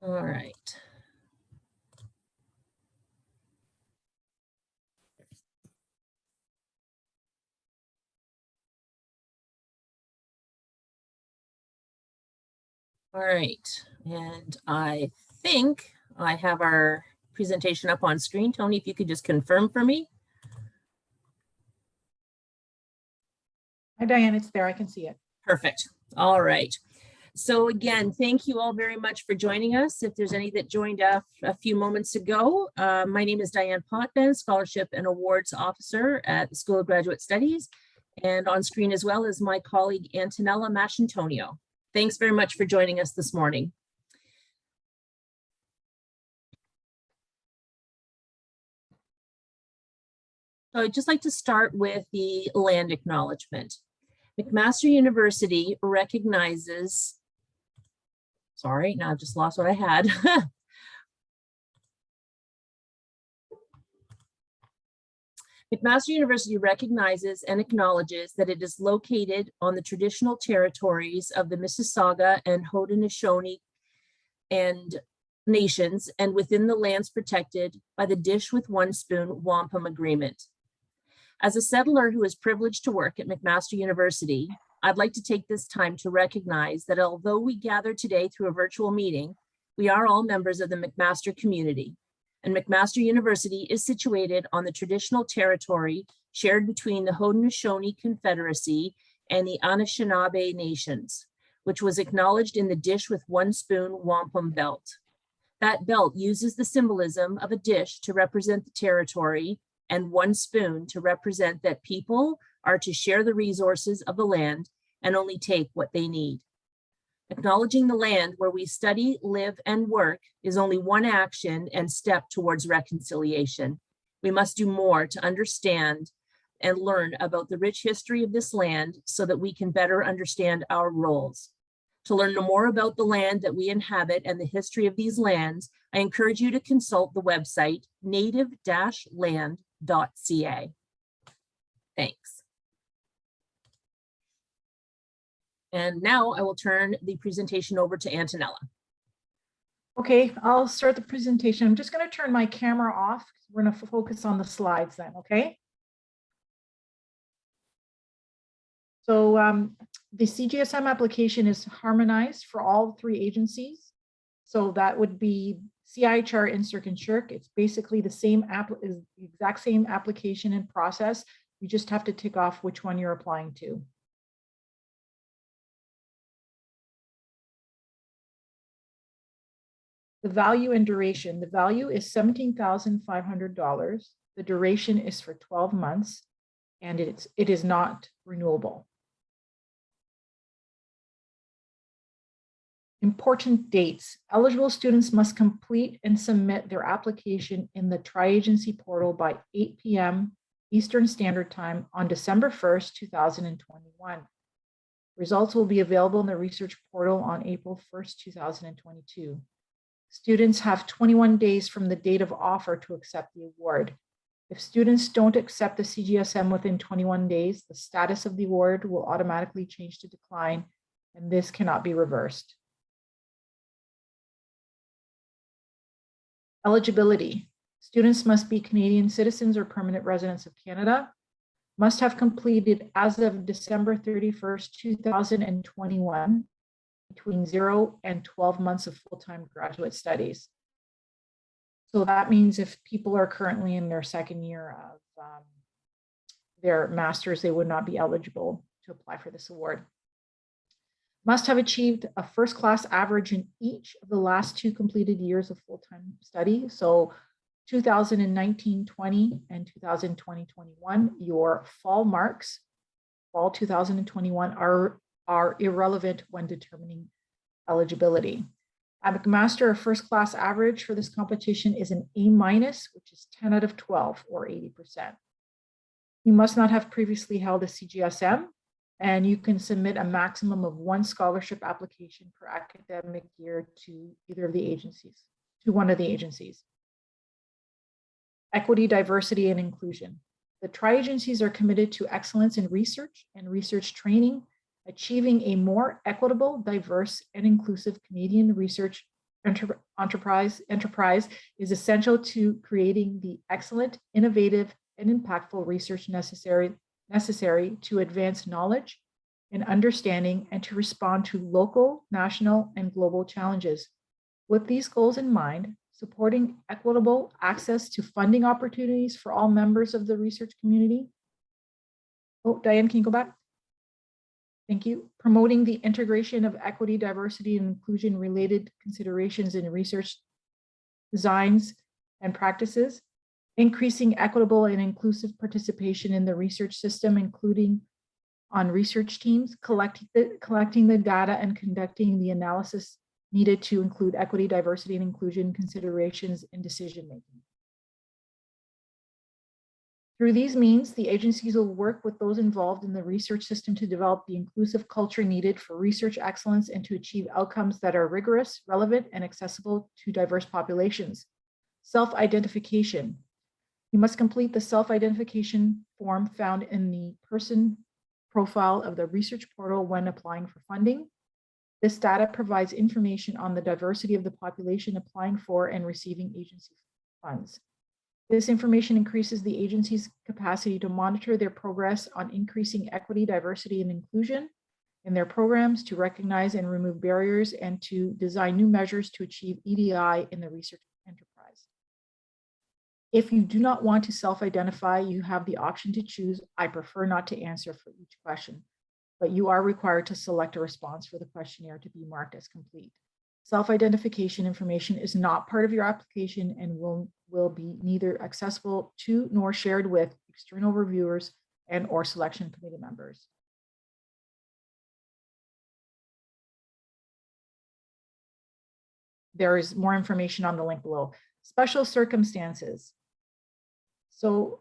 All right. All right, and I think I have our presentation up on screen. Tony, if you could just confirm for me. Hi, Diane, it's there. I can see it. Perfect. All right. So again, thank you all very much for joining us. If there's any that joined a few moments ago, my name is Diane Potvin, Scholarship and Awards Officer at the School of Graduate Studies, and on screen as well as my colleague Antonella Maschantonio. Thanks very much for joining us this morning. So I'd just like to start with the land acknowledgement. McMaster University recognizes, sorry, now I've just lost what I had. McMaster University recognizes and acknowledges that it is located on the traditional territories of the Mississauga and Haudenosaunee and nations and within the lands protected by the Dish with One Spoon Wampum Agreement. As a settler who is privileged to work at McMaster University, I'd like to take this time to recognize that although we gather today through a virtual meeting, we are all members of the McMaster community. And McMaster University is situated on the traditional territory shared between the Haudenosaunee Confederacy and the Anishinaabe Nations, which was acknowledged in the Dish with One Spoon Wampum Belt. That belt uses the symbolism of a dish to represent the territory and one spoon to represent that people are to share the resources of the land and only take what they need. Acknowledging the land where we study, live, and work is only one action and step towards reconciliation. We must do more to understand and learn about the rich history of this land so that we can better understand our roles. To learn more about the land that we inhabit and the history of these lands, I encourage you to consult the website native-land.ca. Thanks. And now I will turn the presentation over to Antonella. Okay, I'll start the presentation. I'm just going to turn my camera off. We're going to focus on the slides then, okay? So the CGSM application is harmonized for all three agencies. So that would be CIHR, INSERC, and SSHRC. It's basically the same is the exact same application and process. You just have to tick off which one you're applying to. The value and duration. The value is $17,500. The duration is for 12 months, and it is not renewable. Important dates. Eligible students must complete and submit their application in the Tri-Agency portal by 8 p.m. Eastern Standard Time on December 1st, 2021. Results will be available in the research portal on April 1st, 2022. Students have 21 days from the date of offer to accept the award. If students don't accept the CGSM within 21 days, the status of the award will automatically change to decline, and this cannot be reversed. Eligibility. Students must be Canadian citizens or permanent residents of Canada, must have completed as of December 31st, 2021, between 0 and 12 months of full-time graduate studies. So that means if people are currently in their second year of their master's, they would not be eligible to apply for this award. Must have achieved a first-class average in each of the last 2 completed years of full-time study. So 2019-20 and 2020-21, your fall marks, fall 2021 are irrelevant when determining eligibility. At McMaster, a first-class average for this competition is an A-, which is 10 out of 12 or 80%. You must not have previously held a CGSM, and you can submit a maximum of 1 scholarship application per academic year to either of the agencies, to one of the agencies. Equity, diversity, and inclusion. The tri-agencies are committed to excellence in research and research training, achieving a more equitable, diverse, and inclusive Canadian research enterprise is essential to creating the excellent, innovative, and impactful research necessary to advance knowledge and understanding and to respond to local, national, and global challenges. With these goals in mind, supporting equitable access to funding opportunities for all members of the research community. Oh, Diane, can you go back? Thank you. Promoting the integration of equity, diversity, and inclusion related considerations in research designs and practices. Increasing equitable and inclusive participation in the research system, including on research teams, collecting the data and conducting the analysis needed to include equity, diversity, and inclusion considerations in decision-making. Through these means, the agencies will work with those involved in the research system to develop the inclusive culture needed for research excellence and to achieve outcomes that are rigorous, relevant, and accessible to diverse populations. Self-identification. You must complete the self-identification form found in the person profile of the research portal when applying for funding. This data provides information on the diversity of the population applying for and receiving agency funds. This information increases the agency's capacity to monitor their progress on increasing equity, diversity, and inclusion in their programs, to recognize and remove barriers, and to design new measures to achieve EDI in the research enterprise. If you do not want to self-identify, you have the option to choose, I prefer not to answer for each question, but you are required to select a response for the questionnaire to be marked as complete. Self-identification information is not part of your application and will be neither accessible to nor shared with external reviewers and or selection committee members. There is more information on the link below. Special circumstances. So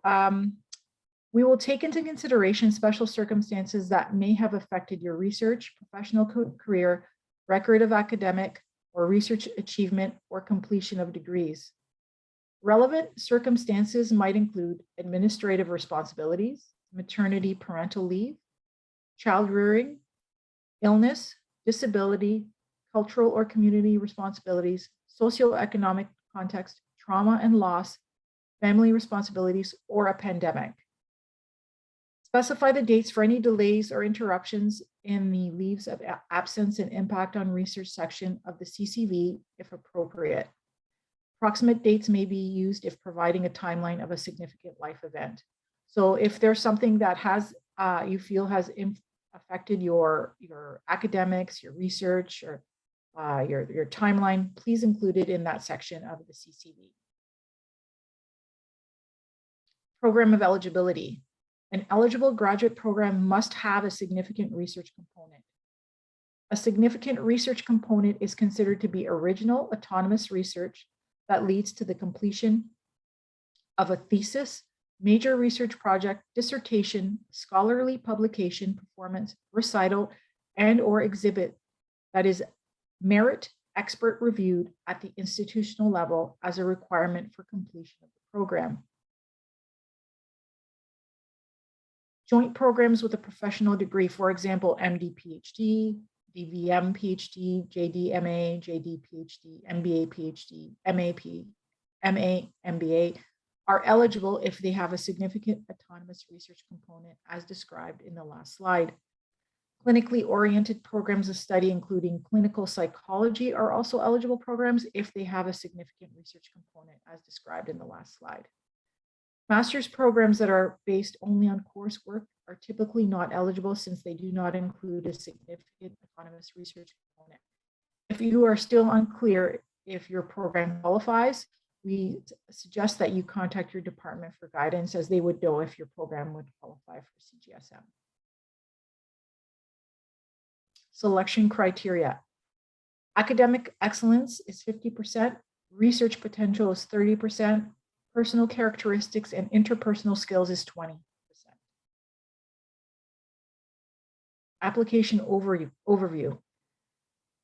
we will take into consideration special circumstances that may have affected your research, professional career, record of academic or research achievement, or completion of degrees. Relevant circumstances might include administrative responsibilities, maternity, parental leave, child rearing, illness, disability, cultural or community responsibilities, socioeconomic context, trauma and loss, family responsibilities, or a pandemic. Specify the dates for any delays or interruptions in the leaves of absence and impact on research section of the CCV if appropriate. Approximate dates may be used if providing a timeline of a significant life event. So if there's something that has you feel has affected your academics, your research, or your timeline, please include it in that section of the CCV. Program of eligibility. An eligible graduate program must have a significant research component. A significant research component is considered to be original autonomous research that leads to the completion of a thesis, major research project, dissertation, scholarly publication, performance, recital, and or exhibit that is merit expert reviewed at the institutional level as a requirement for completion of the program. Joint programs with a professional degree, for example, MD, PhD, DVM, PhD, JD, MA, JD, PhD, MBA, PhD, MA, MBA, are eligible if they have a significant autonomous research component as described in the last slide. Clinically oriented programs of study, including clinical psychology, are also eligible programs if they have a significant research component as described in the last slide. Master's programs that are based only on coursework are typically not eligible since they do not include a significant autonomous research component. If you are still unclear if your program qualifies, we suggest that you contact your department for guidance, as they would know if your program would qualify for CGSM. Selection criteria. Academic excellence is 50%, research potential is 30%, personal characteristics and interpersonal skills is 20%. Application overview.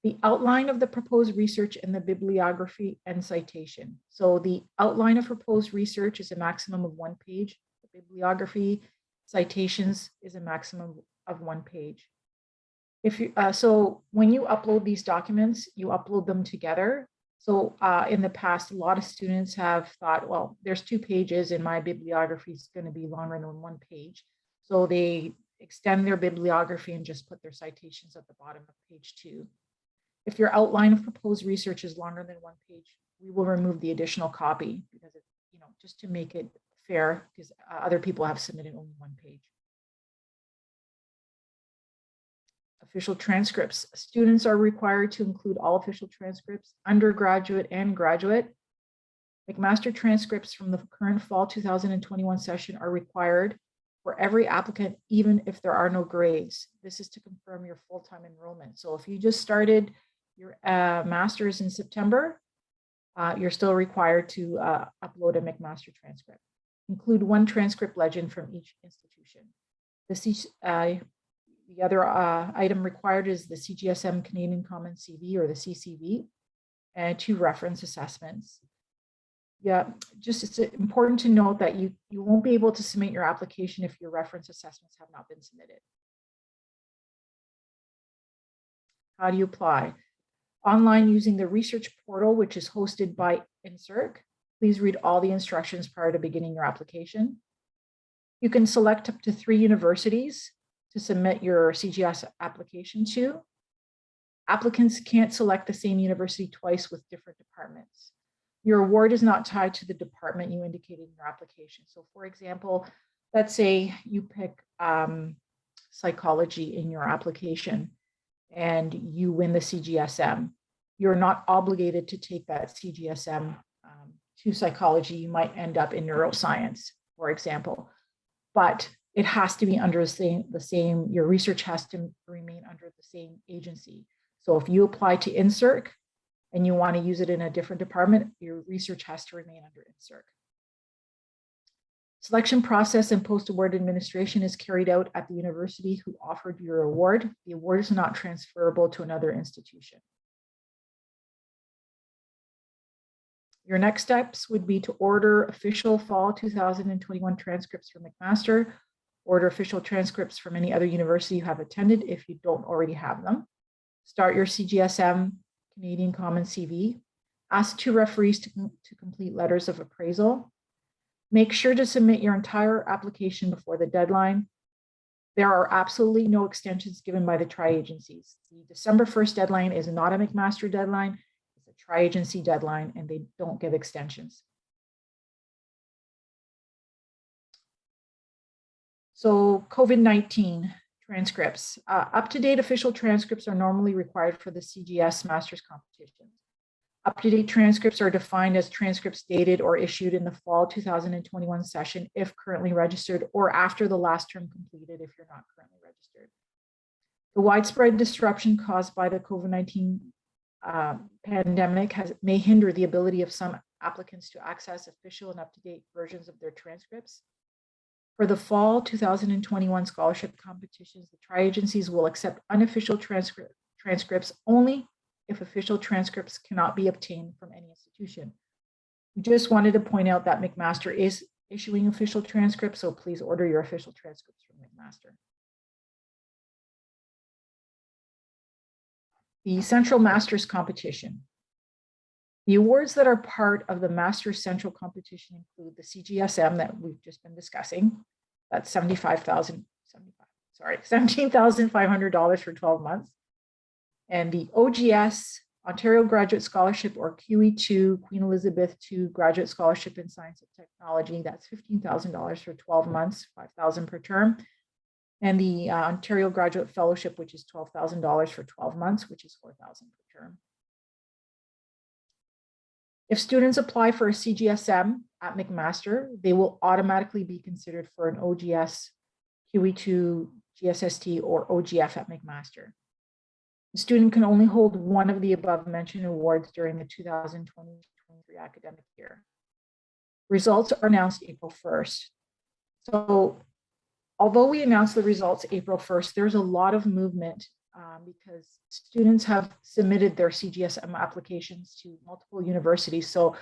The outline of the proposed research and the bibliography and citation. So the outline of proposed research is a maximum of 1 page. The bibliography citations is a maximum of 1 page. If you, so when you upload these documents, you upload them together. So in the past, a lot of students have thought, well, there's 2 pages and my bibliography is going to be longer than 1 page. So they extend their bibliography and just put their citations at the bottom of page 2. If your outline of proposed research is longer than 1 page, we will remove the additional copy because it's, just to make it fair, because other people have submitted only 1 page. Official transcripts. Students are required to include all official transcripts, undergraduate and graduate. McMaster transcripts from the current fall 2021 session are required for every applicant, even if there are no grades. This is to confirm your full-time enrollment. So if you just started your master's in September, you're still required to upload a McMaster transcript. Include 1 transcript legend from each institution. The other item required is the CGSM Canadian Common CV or the CCV, and 2 reference assessments. Yeah, just it's important to note that you won't be able to submit your application if your reference assessments have not been submitted. How do you apply? Online using the research portal, which is hosted by INSERC. Please read all the instructions prior to beginning your application. You can select up to 3 universities to submit your CGS application to. Applicants can't select the same university twice with different departments. Your award is not tied to the department you indicated in your application. So for example, let's say you pick psychology in your application and you win the CGSM. You're not obligated to take that CGSM to psychology. You might end up in neuroscience, for example, but it has to be under the same, your research has to remain under the same agency. So if you apply to INSERC and you want to use it in a different department, your research has to remain under INSERC. Selection process and post-award administration is carried out at the university who offered your award. The award is not transferable to another institution. Your next steps would be to order official fall 2021 transcripts from McMaster, order official transcripts from any other university you have attended if you don't already have them. Start your CGSM Canadian Common CV. Ask 2 referees to complete letters of appraisal. Make sure to submit your entire application before the deadline. There are absolutely no extensions given by the tri-agencies. The December 1st deadline is not a McMaster deadline, it's a tri-agency deadline, and they don't give extensions. So COVID-19 transcripts. Up-to-date official transcripts are normally required for the CGS Masters competitions. Up-to-date transcripts are defined as transcripts dated or issued in the fall 2021 session if currently registered, or after the last term completed if you're not currently registered. The widespread disruption caused by the COVID-19 pandemic may hinder the ability of some applicants to access official and up-to-date versions of their transcripts. For the fall 2021 scholarship competitions, the tri-agencies will accept unofficial transcripts only if official transcripts cannot be obtained from any institution. We just wanted to point out that McMaster is issuing official transcripts, so please order your official transcripts from McMaster. The Central Masters Competition. The awards that are part of the Masters Central Competition include the CGSM that we've just been discussing. That's $17,500 for 12 months. And the OGS, Ontario Graduate Scholarship, or QE2, Queen Elizabeth II Graduate Scholarship in Science and Technology, that's $15,000 for 12 months, $5,000 per term. And the Ontario Graduate Fellowship, which is $12,000 for 12 months, which is $4,000 per term. If students apply for a CGSM at McMaster, they will automatically be considered for an OGS, QE2, GSST, or OGF at McMaster. The student can only hold one of the above mentioned awards during the 2020-23 academic year. Results are announced April 1st. So although we announced the results April 1st, there's a lot of movement because students have submitted their CGSM applications to multiple universities. So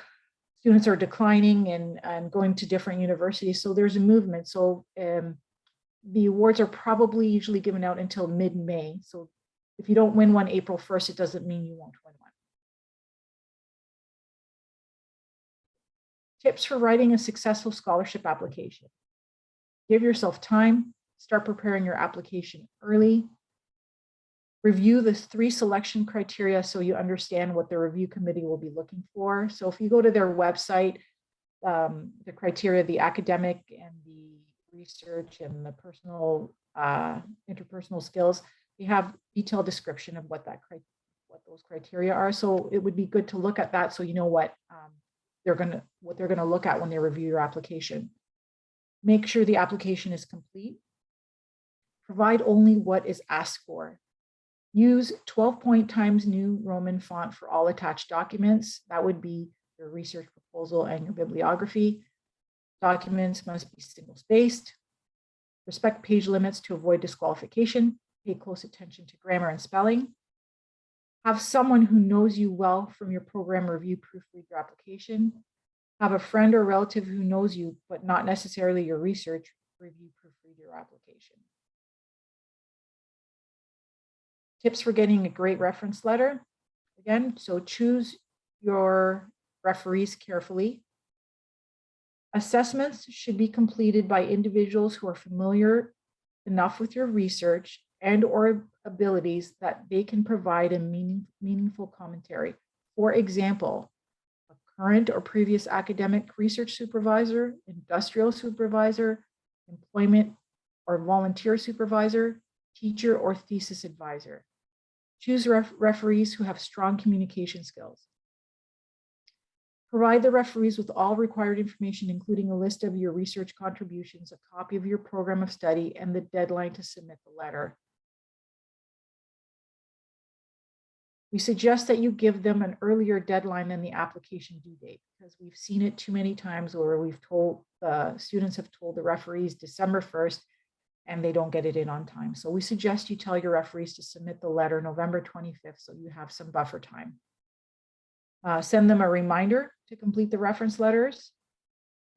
students are declining and going to different universities. So there's a movement. So the awards are probably usually given out until mid-May. So if you don't win one April 1st, it doesn't mean you won't win one. Tips for writing a successful scholarship application. Give yourself time, start preparing your application early. Review the 3 selection criteria so you understand what the review committee will be looking for. So if you go to their website, the criteria, the academic and the research and the personal interpersonal skills, they have detailed description of what those criteria are. So it would be good to look at that so you know what they're gonna look at when they review your application. Make sure the application is complete. Provide only what is asked for. Use 12-point Times New Roman font for all attached documents. That would be your research proposal and your bibliography. Documents must be single-spaced. Respect page limits to avoid disqualification. Pay close attention to grammar and spelling. Have someone who knows you well from your program review proofread your application. Have a friend or relative who knows you, but not necessarily your research, review proofread your application. Tips for getting a great reference letter. Again, so choose your referees carefully. Assessments should be completed by individuals who are familiar enough with your research and or abilities that they can provide a meaningful commentary. For example, a current or previous academic research supervisor, industrial supervisor, employment or volunteer supervisor, teacher or thesis advisor. Choose referees who have strong communication skills. Provide the referees with all required information, including a list of your research contributions, a copy of your program of study, and the deadline to submit the letter. We suggest that you give them an earlier deadline than the application due date, because we've seen it too many times where we've told students have told the referees December 1st, and they don't get it in on time. So we suggest you tell your referees to submit the letter November 25th, so you have some buffer time. Send them a reminder to complete the reference letters.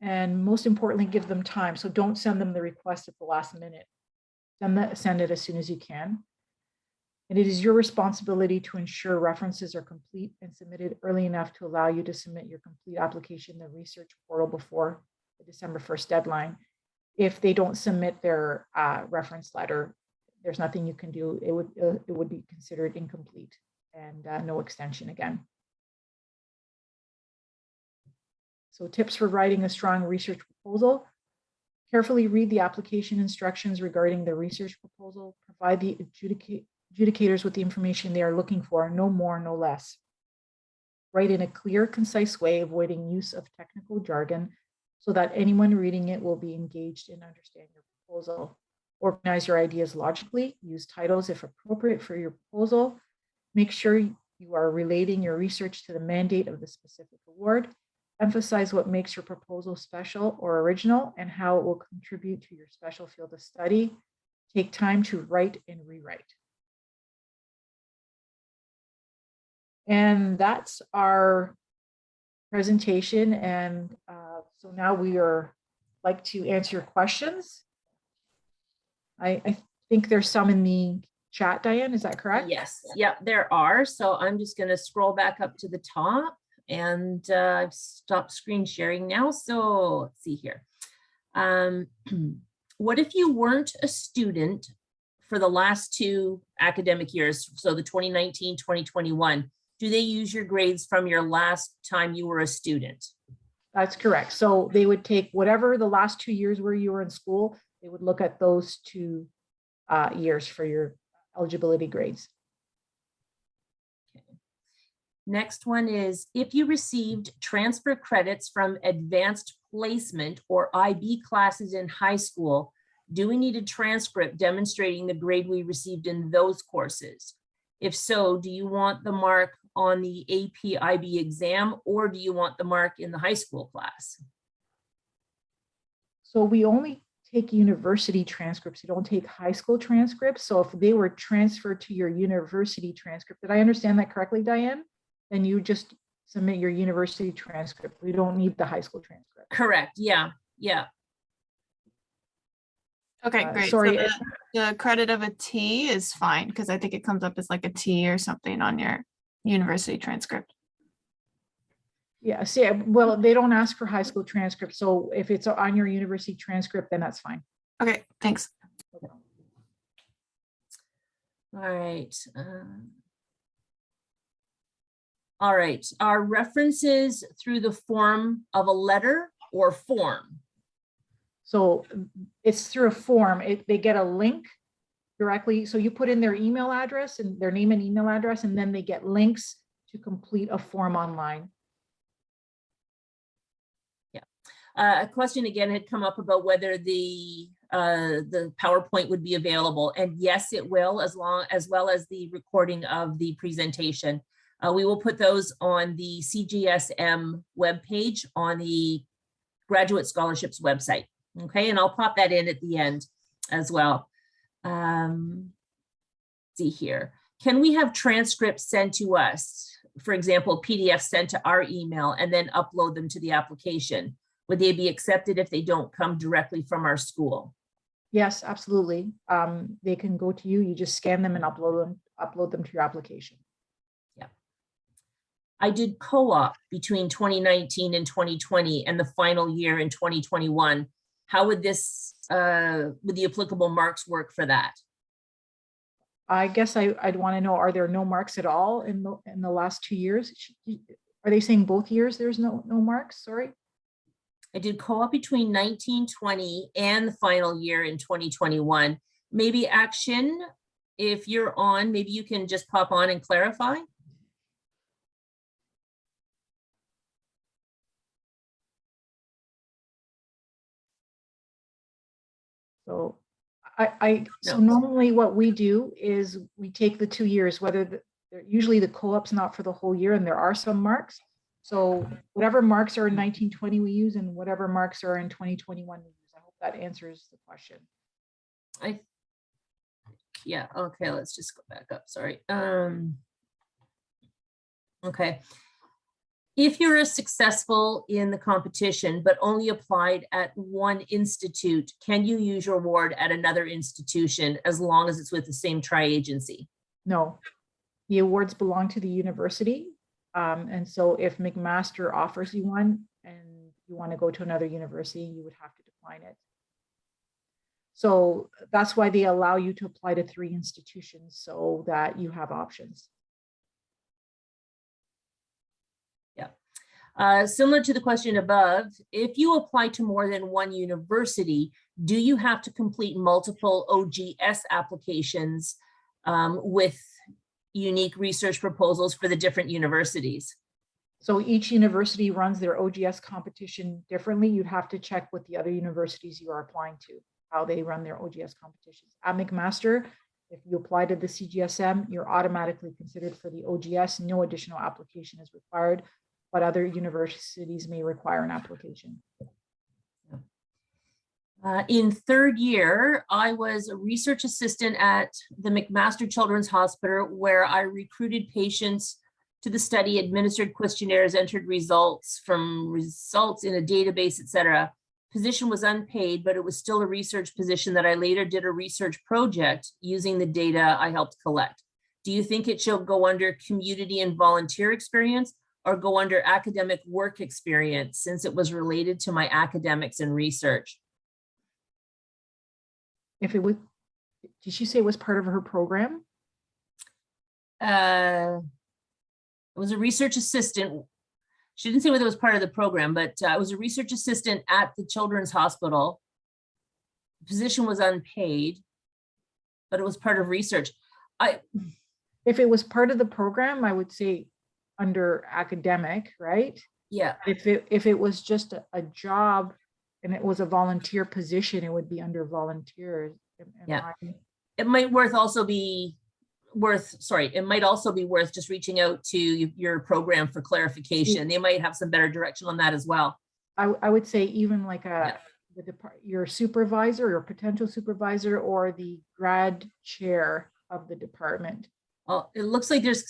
And most importantly, give them time. So don't send them the request at the last minute. Send it as soon as you can. And it is your responsibility to ensure references are complete and submitted early enough to allow you to submit your complete application in the research portal before the December 1st deadline. If they don't submit their reference letter, there's nothing you can do. It would be considered incomplete and no extension again. So tips for writing a strong research proposal. Carefully read the application instructions regarding the research proposal. Provide the adjudicators with the information they are looking for, no more, no less. Write in a clear, concise way, avoiding use of technical jargon, so that anyone reading it will be engaged in understanding your proposal. Organize your ideas logically. Use titles if appropriate for your proposal. Make sure you are relating your research to the mandate of the specific award. Emphasize what makes your proposal special or original and how it will contribute to your special field of study. Take time to write and rewrite. And that's our presentation. And so now we are like to answer your questions. I think there's some in the chat, Diane, is that correct? Yes, yeah, there are. So I'm just going to scroll back up to the top, and I've stopped screen sharing now. So let's see here. What if you weren't a student for the last 2 academic years? So the 2019, 2021, do they use your grades from your last time you were a student? That's correct. So they would take whatever the last 2 years where you were in school, they would look at those 2 years for your eligibility grades. Okay. Next one is, if you received transfer credits from advanced placement or IB classes in high school, do we need a transcript demonstrating the grade we received in those courses? If so, do you want the mark on the AP IB exam, or do you want the mark in the high school class? So we only take university transcripts. We don't take high school transcripts. So if they were transferred to your university transcript, did I understand that correctly, Diane? Then you just submit your university transcript. We don't need the high school transcript. Correct. Yeah. Yeah. Okay, great. Sorry. So the credit of a T is fine because I think it comes up as like a T or something on your university transcript. Yeah, see, well, they don't ask for high school transcripts. So if it's on your university transcript, then that's fine. Okay, thanks. All right. All right, are references through the form of a letter or form? So it's through a form. They get a link directly. So you put in their email address and their name and email address, and then they get links to complete a form online. A question again had come up about whether the PowerPoint would be available, and yes, it will, as well as the recording of the presentation. We will put those on the CGSM webpage on the Graduate Scholarships website. Okay, and I'll pop that in at the end as well. See here. Can we have transcripts sent to us? For example, PDF sent to our email and then upload them to the application? Would they be accepted if they don't come directly from our school? Yes, absolutely. They can go to you. You just scan them and upload them to your application. Yeah. I did co-op between 2019 and 2020 and the final year in 2021. How would this, would the applicable marks work for that? I guess I'd want to know, are there no marks at all in the last 2 years? Are they saying both years there's no marks? Sorry. I did co-op between 1920 and the final year in 2021. Maybe Action, if you're on, maybe you can just pop on and clarify. So so No. normally what we do is we take the 2 years, whether usually the co-op's not for the whole year, and there are some marks. So whatever marks are in 1920 we use, and whatever marks are in 2021 we use. I hope that answers the question. Yeah, okay, let's just go back up, sorry. Okay. If you're successful in the competition, but only applied at one institute, can you use your award at another institution as long as it's with the same tri-agency? No, the awards belong to the university. And so if McMaster offers you one and you want to go to another university, you would have to decline it. So that's why they allow you to apply to 3 institutions so that you have options. Yeah. Similar to the question above, if you apply to more than one university, do you have to complete multiple OGS applications with unique research proposals for the different universities? So each university runs their OGS competition differently. You'd have to check with the other universities you are applying to, how they run their OGS competitions. At McMaster, if you apply to the CGSM, you're automatically considered for the OGS. No additional application is required, but other universities may require an application. In 3rd year, I was a research assistant at the McMaster Children's Hospital, where I recruited patients to the study, administered questionnaires, entered results in a database, etc. Position was unpaid, but it was still a research position that I later did a research project using the data I helped collect. Do you think it should go under community and volunteer experience or go under academic work experience, since it was related to my academics and research? If it was, did she say it was part of her program? It was a research assistant. She didn't say whether it was part of the program, but I was a research assistant at the Children's Hospital. The position was unpaid, but it was part of research. If it was part of the program, I would say under academic, right? Yeah. If it was just a job and it was a volunteer position, it would be under volunteers. Yeah. It might be worth just reaching out to your program for clarification. They might have some better direction on that as well. I would say even like your supervisor or potential supervisor or the grad chair of the department. Well, it looks like there's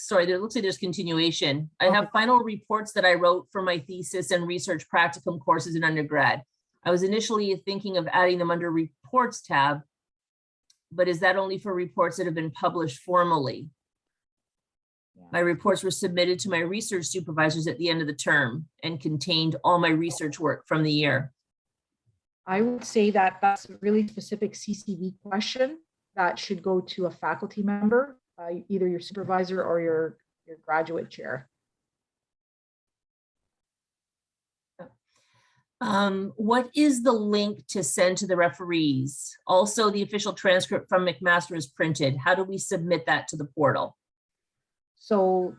continuation. I Okay. have final reports that I wrote for my thesis and research practicum courses in undergrad. I was initially thinking of adding them under reports tab, but is that only for reports that have been published formally? My reports were submitted to my research supervisors at the end of the term and contained all my research work from the year. I would say that that's a really specific CCV question that should go to a faculty member, either your supervisor or your graduate chair. What is the link to send to the referees? Also, the official transcript from McMaster is printed. How do we submit that to the portal? So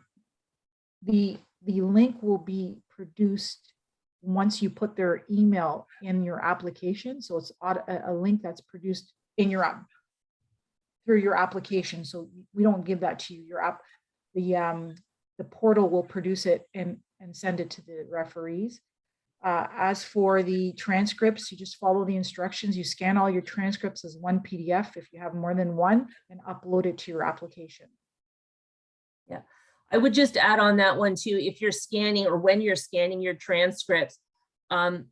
the link will be produced once you put their email in your application. So it's a link that's produced in your app through your application. So we don't give that to you. Your app, the portal will produce it and send it to the referees. As for the transcripts, you just follow the instructions. You scan all your transcripts as one PDF if you have more than one, and upload it to your application. Yeah, I would just add on that one too, if you're scanning or when you're scanning your transcripts,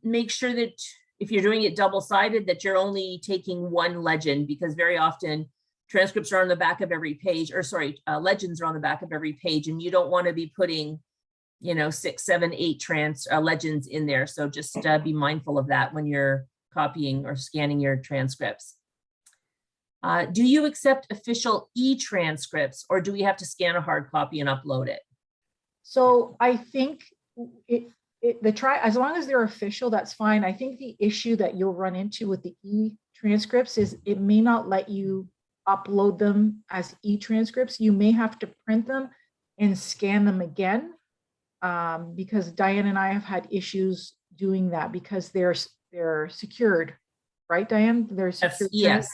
make sure that if you're doing it double-sided, that you're only taking one legend, because very often transcripts are on the back of every page, or sorry, legends are on the back of every page, and you don't want to be putting, you know, 6, 7, 8 legends in there. So just be mindful of that when you're copying or scanning your transcripts. Do you accept official e-transcripts, or do we have to scan a hard copy and upload it? So I think as long as they're official, that's fine. I think the issue that you'll run into with the e-transcripts is it may not let you upload them as e-transcripts. You may have to print them and scan them again, because Diane and I have had issues doing that because they're secured, right, Diane? They're secured. Yes.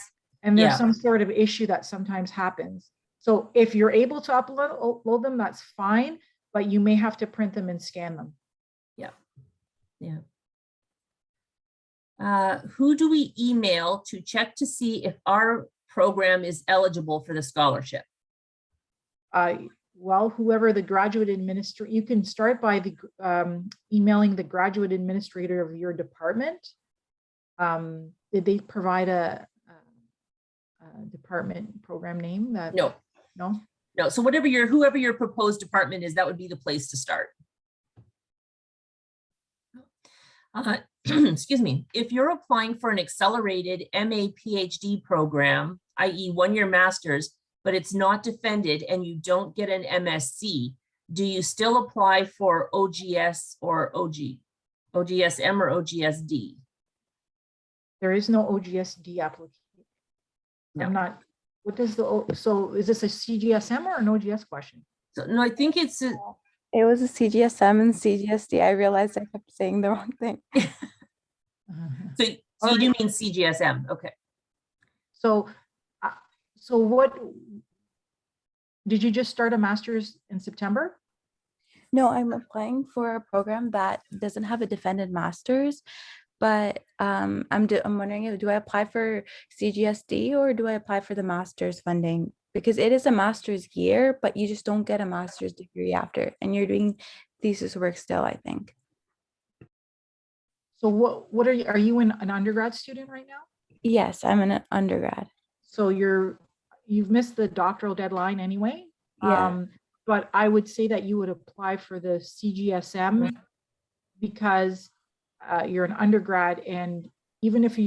And there's some sort of issue that sometimes happens. So if you're able to upload them, that's fine, but you may have to print them and scan them. Yeah. Who do we email to check to see if our program is eligible for the scholarship? Well, whoever the graduate administrator, you can start by emailing the graduate administrator of your department. Did they provide a department program name? No. So whoever your proposed department is, that would be the place to start. Excuse me. If you're applying for an accelerated MA PhD program, i.e. one-year master's, but it's not defended and you don't get an MSc, do you still apply for OGS or OGSM or OGSD? There is no OGSD application. No. I'm not, what does so is this a CGSM or an OGS question? So no, I think it's It was a CGSM and CGSD. I realized I kept saying the wrong thing. so you do mean CGSM. Okay. So what, did you just start a master's in September? No, I'm applying for a program that doesn't have a defended master's, but I'm wondering, do I apply for CGSD or do I apply for the master's funding? Because it is a master's year, but you just don't get a master's degree after, and you're doing thesis work still, I think. So what are you an undergrad student right now? Yes, I'm an undergrad. So you've missed the doctoral deadline anyway. Yeah. But I would say that you would apply for the CGSM because you're an undergrad, and even if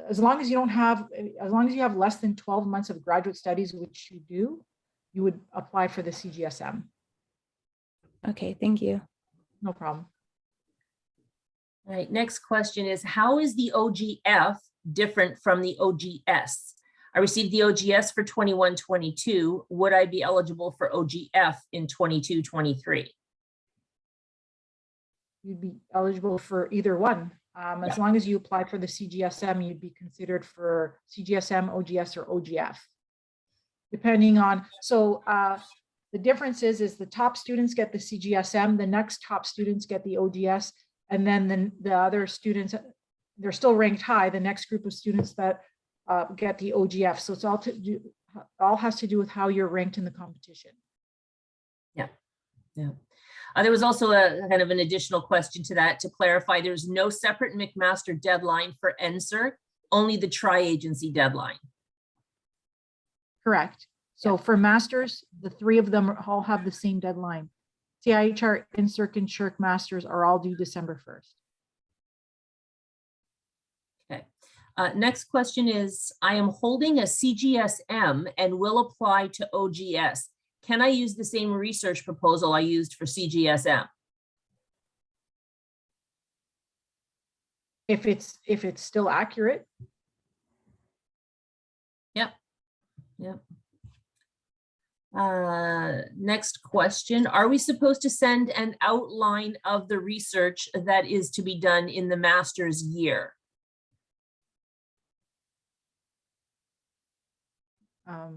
as long as you have less than 12 months of graduate studies, which you do, you would apply for the CGSM. Okay, thank you. No problem. All right, next question is, how is the OGF different from the OGS? I received the OGS for 21-22. Would I be eligible for OGF in 22-23? You'd be eligible for either one. As long as you apply for the CGSM, you'd be considered for CGSM, OGS, or OGF. Depending on, so the difference is the top students get the CGSM, the next top students get the OGS, and then the other students, they're still ranked high, the next group of students that get the OGF. So it's all has to do with how you're ranked in the competition. Yeah. There was also a kind of an additional question to that to clarify. There's no separate McMaster deadline for NSERC, only the tri-agency deadline. Correct. So for masters, the three of them all have the same deadline. CIHR, INSERC, and SHIRK masters are all due December 1st. Okay. Next question is, I am holding a CGSM and will apply to OGS. Can I use the same research proposal I used for CGSM? If it's still accurate. Yep. Next question, are we supposed to send an outline of the research that is to be done in the master's year? I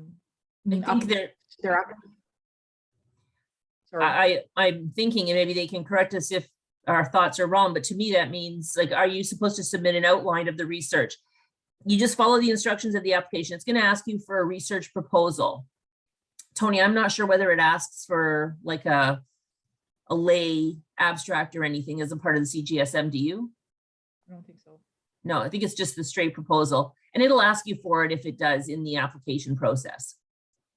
mean, I think they're sorry. I'm thinking, and maybe they can correct us if our thoughts are wrong, but to me that means, like, are you supposed to submit an outline of the research? You just follow the instructions of the application. It's going to ask you for a research proposal. Tony, I'm not sure whether it asks for like a lay abstract or anything as a part of the CGSM. Do you? I don't think so. No, I think it's just the straight proposal, and it'll ask you for it if it does in the application process.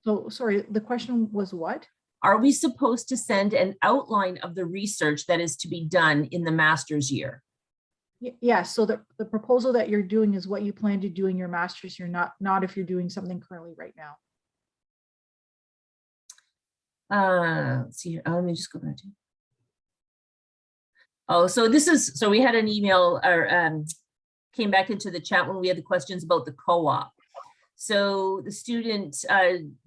So sorry, the question was what? Are we supposed to send an outline of the research that is to be done in the master's year? Yeah, so the proposal that you're doing is what you plan to do in your master's year, not if you're doing something currently right now. Let's see here. Let me just go back to. Oh, so we had an email or came back into the chat when we had the questions about the co-op. So the student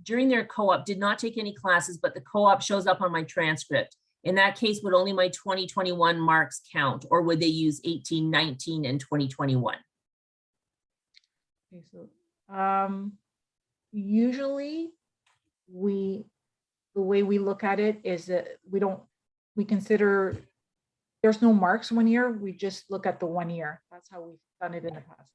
during their co-op did not take any classes, but the co-op shows up on my transcript. In that case, would only my 2021 marks count, or would they use 18, 19, and 2021? Okay, so usually the way we look at it is that we consider there's no marks 1 year. We just look at the 1 year. That's how we've done it in the past.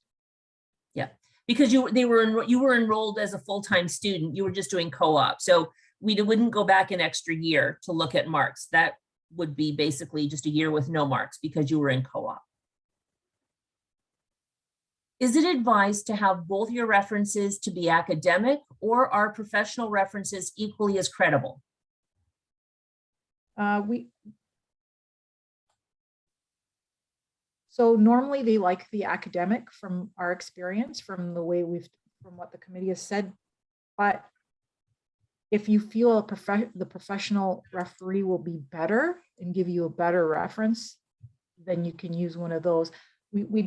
Yeah, because you were enrolled as a full-time student. You were just doing co-op, so we wouldn't go back an extra year to look at marks. That would be basically just a year with no marks because you were in co-op. Is it advised to have both your references to be academic, or are professional references equally as credible? So normally they like the academic from our experience, from what the committee has said, but if you feel the professional referee will be better and give you a better reference, then you can use one of those. They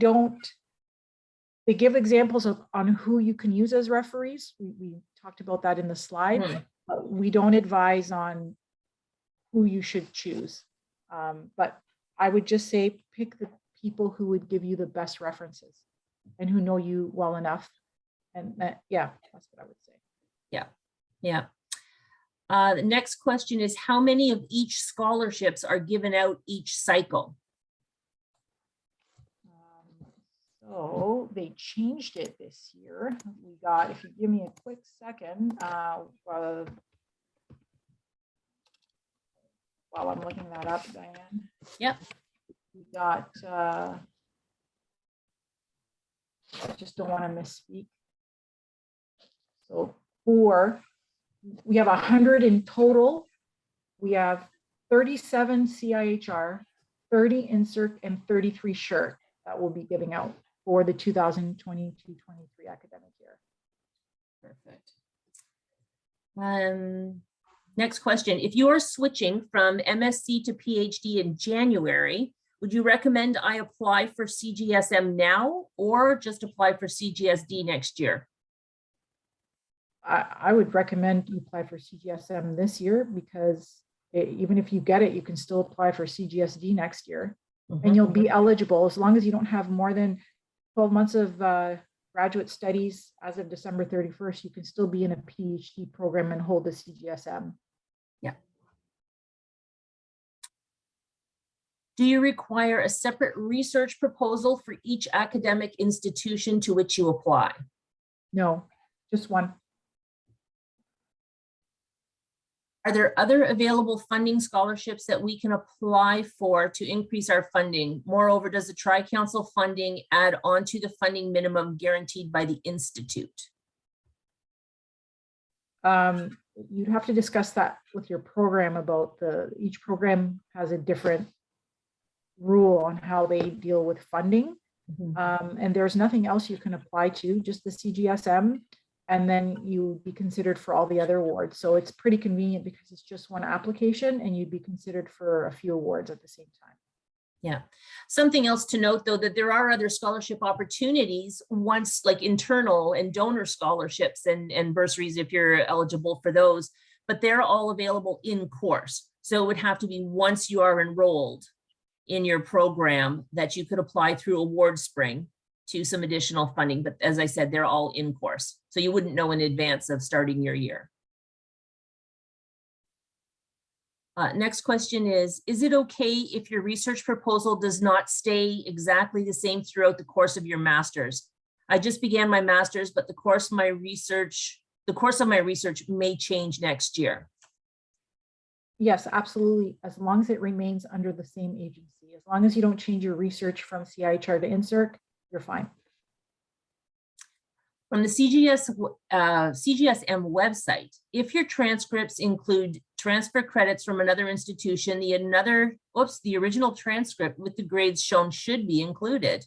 give examples on who you can use as referees. We talked about that in the slide, but we don't advise on who you should choose. But I would just say pick the people who would give you the best references and who know you well enough. And yeah, that's what I would say. Yeah. The next question is, how many of each scholarships are given out each cycle? So they changed it this year. We got, if you give me a quick second, while I'm looking that up, Diane. Yep. We got, I just don't want to misspeak. So we have 100 in total. We have 37 CIHR, 30 INSERC, and 33 SHIRK that we'll be giving out for the 2022-23 academic year. Perfect. Next question. If you are switching from MSc to PhD in January, would you recommend I apply for CGSM now or just apply for CGSD next year? I would recommend you apply for CGSM this year because even if you get it, you can still apply for CGSD next year. And you'll be eligible as long as you don't have more than 12 months of graduate studies as of December 31st, you can still be in a PhD program and hold the CGSM. Yeah. Do you require a separate research proposal for each academic institution to which you apply? No, just one. Are there other available funding scholarships that we can apply for to increase our funding? Moreover, does the Tri-Council funding add on to the funding minimum guaranteed by the Institute? You'd have to discuss that with your program about each program has a different rule on how they deal with funding. And there's nothing else you can apply to, just the CGSM, and then you would be considered for all the other awards. So it's pretty convenient because it's just one application and you'd be considered for a few awards at the same time. Yeah. Something else to note, though, that there are other scholarship opportunities once, like internal and donor scholarships and bursaries if you're eligible for those, but they're all available in course. So it would have to be once you are enrolled in your program that you could apply through Award Spring to some additional funding. But as I said, they're all in course. So you wouldn't know in advance of starting your year. Next question is it okay if your research proposal does not stay exactly the same throughout the course of your master's? I just began my master's, but the course of my research may change next year. Yes, absolutely. As long as it remains under the same agency, as long as you don't change your research from CIHR to INSERC, you're fine. From the CGSM website, if your transcripts include transfer credits from another institution, the original transcript with the grades shown should be included.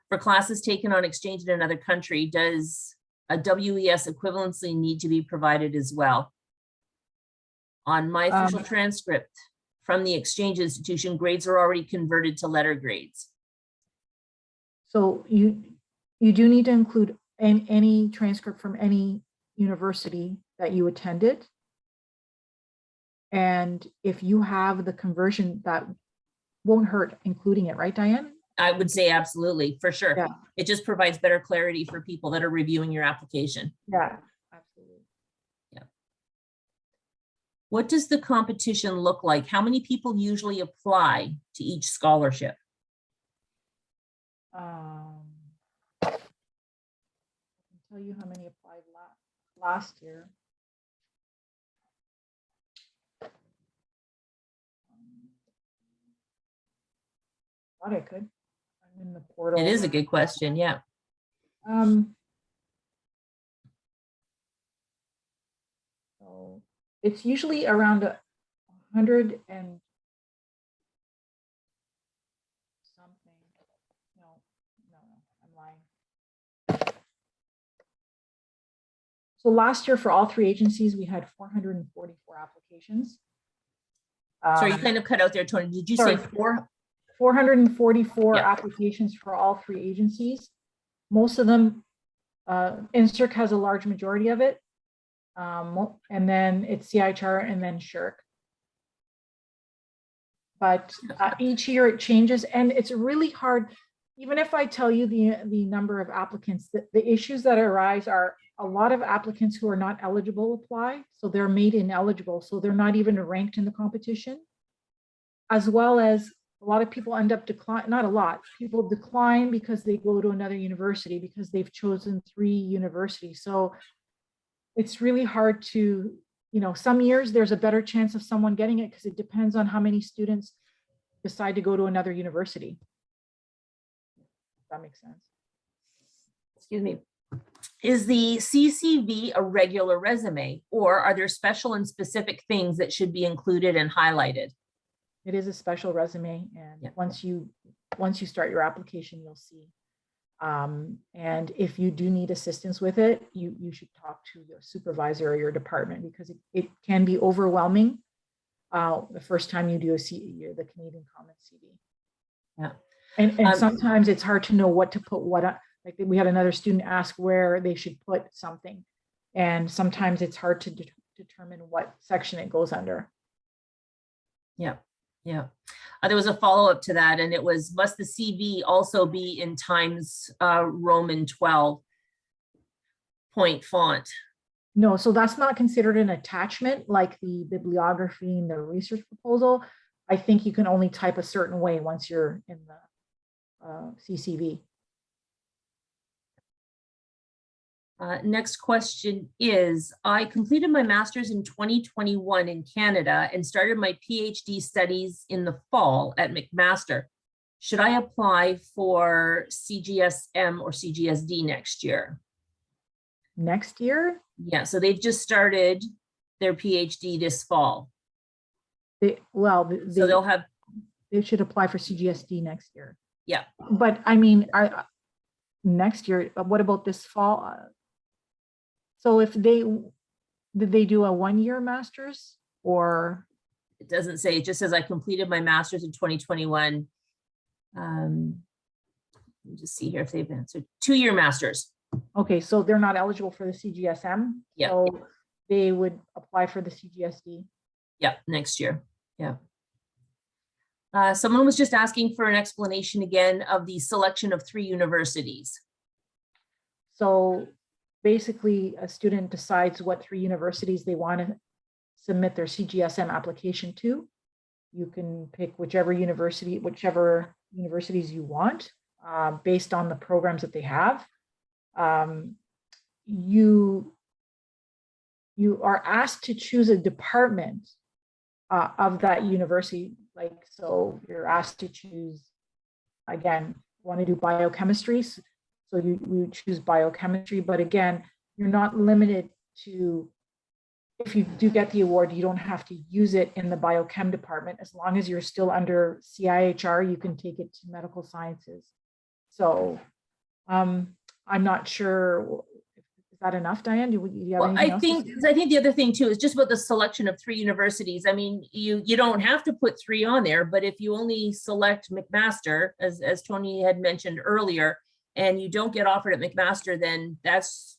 For classes taken on exchange in another country, does a WES equivalency need to be provided as well? On my official transcript from the exchange institution, grades are already converted to letter grades. So you do need to include any transcript from any university that you attended. And if you have the conversion, that won't hurt including it, right, Diane? I would say absolutely, for sure. Yeah. It just provides better clarity for people that are reviewing your application. Yeah, absolutely. Yeah. What does the competition look like? How many people usually apply to each scholarship? I can tell you how many applied last year. Thought I could. I'm in the portal. It is a good question. Yeah. So it's usually around 100 and something. No, I'm lying. So last year for all three agencies, we had 444 applications. So you kind of cut out there, Tony. Did you say 444 Yeah. applications for all three agencies? Most of them, INSERC has a large majority of it. And then it's CIHR and then SHRC. But each year it changes, and it's really hard. Even if I tell you the number of applicants, the issues that arise are a lot of applicants who are not eligible apply, so they're made ineligible, so they're not even ranked in the competition, as well as a lot of people end up decline, not a lot, people decline because they go to another university because they've chosen 3 universities. So it's really hard to, some years there's a better chance of someone getting it because it depends on how many students decide to go to another university. If that makes sense. Excuse me. Is the CCV a regular resume, or are there special and specific things that should be included and highlighted? It is a special resume, and Yeah. once you start your application, you'll see. And if you do need assistance with it, you should talk to your supervisor or your department, because it can be overwhelming the first time you do the Canadian Commons CV. Yeah. And sometimes it's hard to know what to put like we had another student ask where they should put something. And sometimes it's hard to determine what section it goes under. Yeah. Yeah. There was a follow-up to that, and it was, must the CV also be in Times Roman 12 point font? No, so that's not considered an attachment like the bibliography and the research proposal. I think you can only type a certain way once you're in the CCV. Next question is, I completed my master's in 2021 in Canada and started my PhD studies in the fall at McMaster. Should I apply for CGSM or CGSD next year? Next year? Yeah, so they've just started their PhD this fall. So they'll have, they should apply for CGSD next year. yeah. But I mean, next year, what about this fall? So if did they do a 1-year master's or? It doesn't say, it just says I completed my master's in 2021. Let me just see here if they've answered. 2-year master's. Okay, so they're not eligible for the CGSM. Yeah. So they would apply for the CGSD. Yeah, next year. Yeah. Someone was just asking for an explanation again of the selection of 3 universities. So basically, a student decides what 3 universities they want to submit their CGSM application to. You can pick whichever universities you want, based on the programs that they have. You are asked to choose a department of that university. Like, so you're asked to choose, again, want to do biochemistry. So you would choose biochemistry, but again, you're not limited to, if you do get the award, you don't have to use it in the biochem department. As long as you're still under CIHR, you can take it to medical sciences. So I'm not sure, is that enough, Diane? Do you have Well, anything else to say? I think the other thing too is just about the selection of 3 universities. I mean, you don't have to put 3 on there, but if you only select McMaster, as Tony had mentioned earlier, and you don't get offered at McMaster, then that's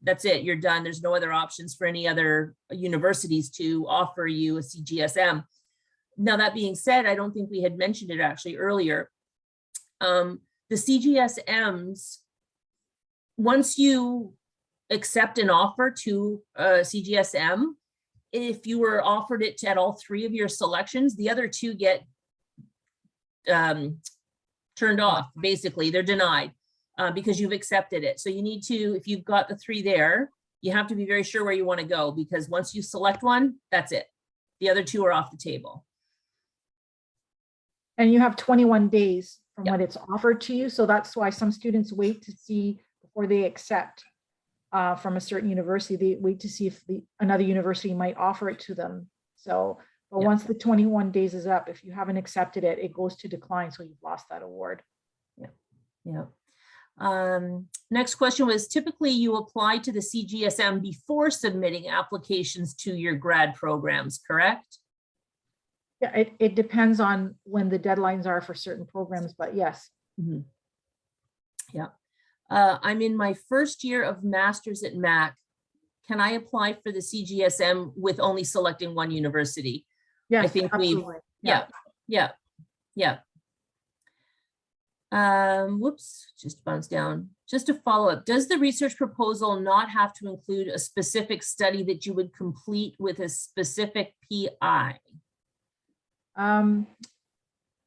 it, you're done. There's no other options for any other universities to offer you a CGSM. Now, that being said, I don't think we had mentioned it actually earlier. The CGSMs, once you accept an offer to a CGSM, if you were offered it at all 3 of your selections, the other 2 get turned off. Basically, they're denied because you've accepted it. So you need to, if you've got the 3 there, you have to be very sure where you want to go, because once you select one, that's it. The other 2 are off the table. And you have 21 days from Yeah. when it's offered to you. So that's why some students wait to see before they accept from a certain university. They wait to see if another university might offer it to them. So, but Yeah. once the 21 days is up, if you haven't accepted it, it goes to decline. So you've lost that award. Yeah. Next question was, typically you apply to the CGSM before submitting applications to your grad programs, correct? Yeah, it depends on when the deadlines are for certain programs, but yes. Mhm. Yeah. I'm in my first year of master's at Mac. Can I apply for the CGSM with only selecting one university? Yes, think absolutely. Yeah. Whoops, just bounced down. Just to follow up, does the research proposal not have to include a specific study that you would complete with a specific PI?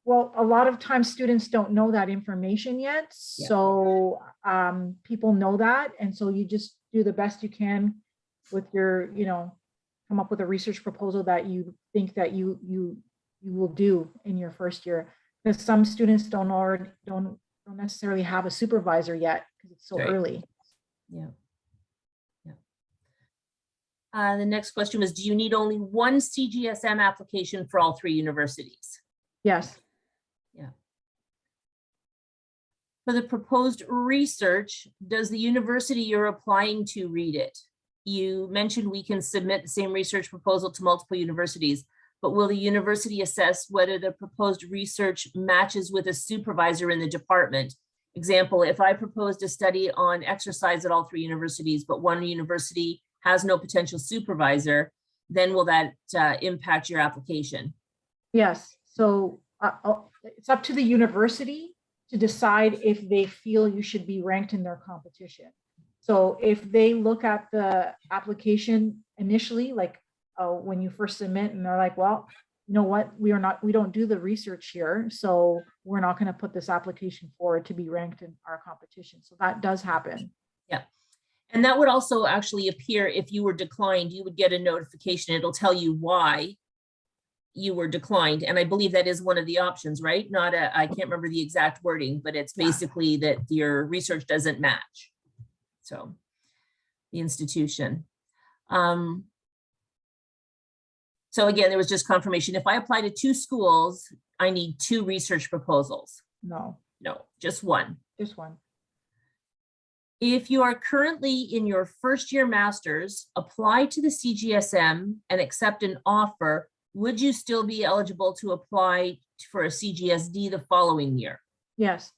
Well, a lot of times students don't know that information yet. Yeah. So people know that. And so you just do the best you can with your, come up with a research proposal that you think that you will do in your first year. Because some students don't necessarily have a supervisor yet because it's so Right. early. Yeah. The next question was, do you need only one CGSM application for all 3 universities? Yes. For the proposed research, does the university you're applying to read it? You mentioned we can submit the same research proposal to multiple universities, but will the university assess whether the proposed research matches with a supervisor in the department? Example, if I proposed a study on exercise at all 3 universities, but one university has no potential supervisor, then will that impact your application? Yes. So it's up to the university to decide if they feel you should be ranked in their competition. So if they look at the application initially, like when you first submit, and they're like, well, you know what, we don't do the research here, so we're not going to put this application forward to be ranked in our competition. So that does happen. Yeah. And that would also actually appear if you were declined, you would get a notification. It'll tell you why you were declined. And I believe that is one of the options, right? I can't remember the exact wording, but it's basically that your research doesn't match. So the institution. So again, there was just confirmation. If I apply to 2 schools, I need 2 research proposals. No, No, just 1. just one. If you are currently in your first year master's, apply to the CGSM and accept an offer, would you still be eligible to apply for a CGSD the following year? Yes.